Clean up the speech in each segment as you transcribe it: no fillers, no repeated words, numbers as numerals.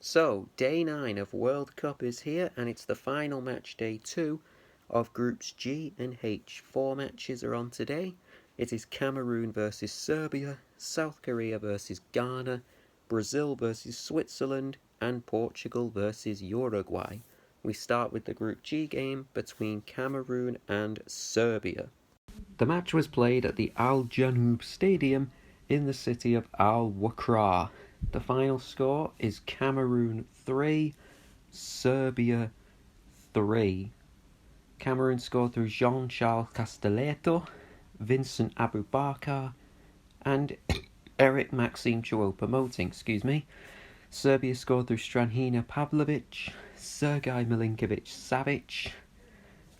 So, day 9 of World Cup is here, and it's the final match, day 2 of Groups G and H. 4 matches are on today. It is Cameroon versus Serbia, South Korea versus Ghana, Brazil versus Switzerland, and Portugal versus Uruguay. We start with the Group G game between Cameroon and Serbia. The match was played at the Al Janoub Stadium in the city of Al Wakra. The final score is Cameroon 3, Serbia 3. Cameroon scored through Jean-Charles Castelletto, Vincent Aboubakar, and Eric Maxime Choupo-Moting, Serbia scored through Stranhina Pavlovic, Sergei Milinkovic-Savic,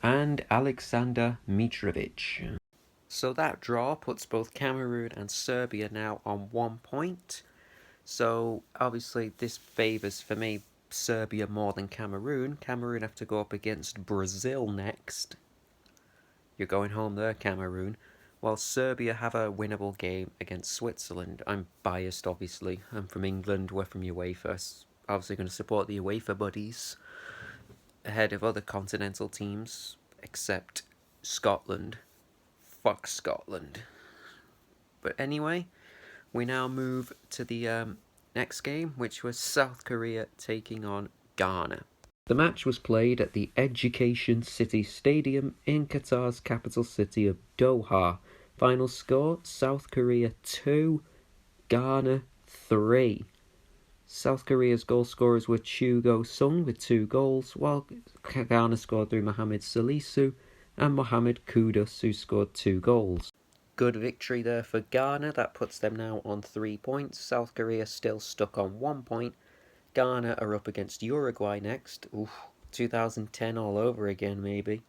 and Alexander Mitrovic. So that draw puts both Cameroon and Serbia now on 1 point. So obviously this favours, for me, Serbia more than Cameroon. Cameroon have to go up against Brazil next. You're going home there, Cameroon. While Serbia have a winnable game against Switzerland. I'm biased, obviously. I'm from England, we're from UEFA. Obviously going to support the UEFA buddies ahead of other continental teams, except Scotland. Fuck Scotland. But anyway, we now move to the next game, which was South Korea taking on Ghana. The match was played at the Education City Stadium in Qatar's capital city of Doha. Final score, South Korea 2, Ghana 3. South Korea's goal scorers were Chu Go-sung with 2 goals, while Ghana scored through Mohamed Salisu and Mohamed Kudus, who scored 2 goals. Good victory there for Ghana. That puts them now on 3 points. South Korea still stuck on 1 point. Ghana are up against Uruguay next. Oof, 2010 all over again, maybe.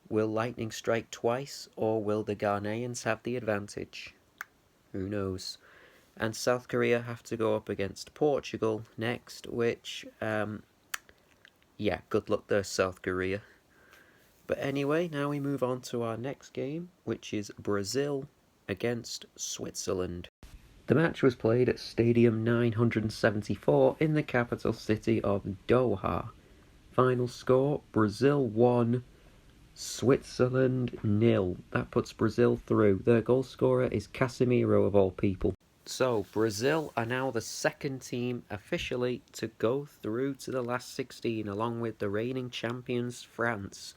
Will lightning strike twice, or will the Ghanaians have the advantage? Who knows? And South Korea have to go up against Portugal next, which, yeah, good luck there, South Korea. But anyway, now we move on to our next game, which is Brazil against Switzerland. The match was played at Stadium 974 in the capital city of Doha. Final score, Brazil 1, Switzerland 0. That puts Brazil through. Their goal scorer is Casemiro, of all people. So, Brazil are now the second team officially to go through to the last 16, along with the reigning champions, France.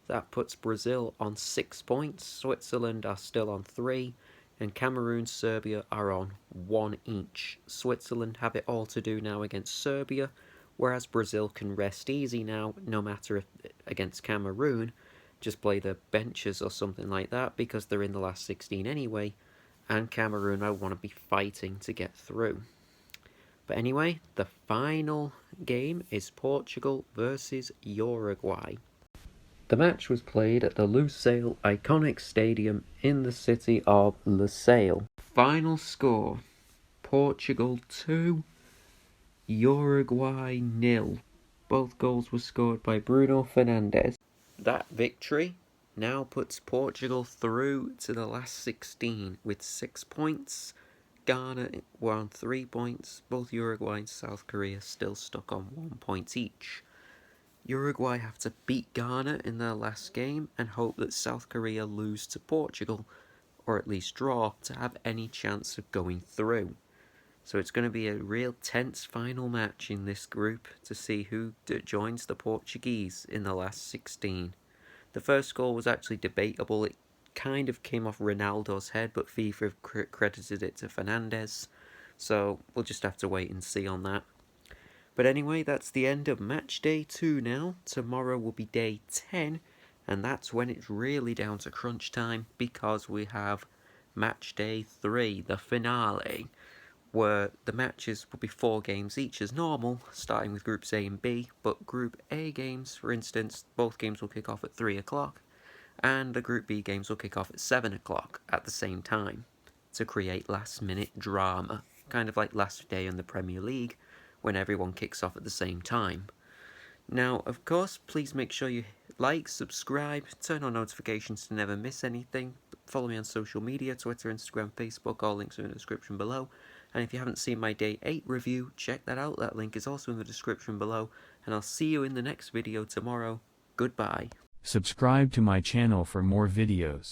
That puts Brazil on 6 points, Switzerland are still on 3, and Cameroon, Serbia are on 1 each. Switzerland have it all to do now against Serbia, whereas Brazil can rest easy now, no matter if against Cameroon, just play the benches or something like that, because they're in the last 16 anyway, and Cameroon I want to be fighting to get through. But anyway, the final game is Portugal versus Uruguay. The match was played at the Lusail Iconic Stadium in the city of Lusail. Final score, Portugal 2, Uruguay 0. Both goals were scored by Bruno Fernandes. That victory now puts Portugal through to the last 16 with 6 points. Ghana were on 3 points. Both Uruguay and South Korea still stuck on 1 point each. Uruguay have to beat Ghana in their last game and hope that South Korea lose to Portugal, or at least draw, to have any chance of going through. So it's going to be a real tense final match in this group to see who joins the Portuguese in the last 16. The first goal was actually debatable. It kind of came off Ronaldo's head, but FIFA credited it to Fernandes. So we'll just have to wait and see on that. But anyway, that's the end of match day 2 now. Tomorrow will be day 10, and that's when it's really down to crunch time, because we have match day 3, the finale, where the matches will be 4 games each as normal, starting with groups A and B, but group A games, for instance, both games will kick off at 3 o'clock, and the group B games will kick off at 7 o'clock at the same time, to create last minute drama, kind of like last day in the Premier League, when everyone kicks off at the same time. Now, of course, please make sure you like, subscribe, turn on notifications to never miss anything. Follow me on social media, Twitter, Instagram, Facebook, all links are in the description below. And if you haven't seen my Day 8 review, check that out. That link is also in the description below. And I'll see you in the next video tomorrow. Goodbye. Subscribe to my channel for more videos.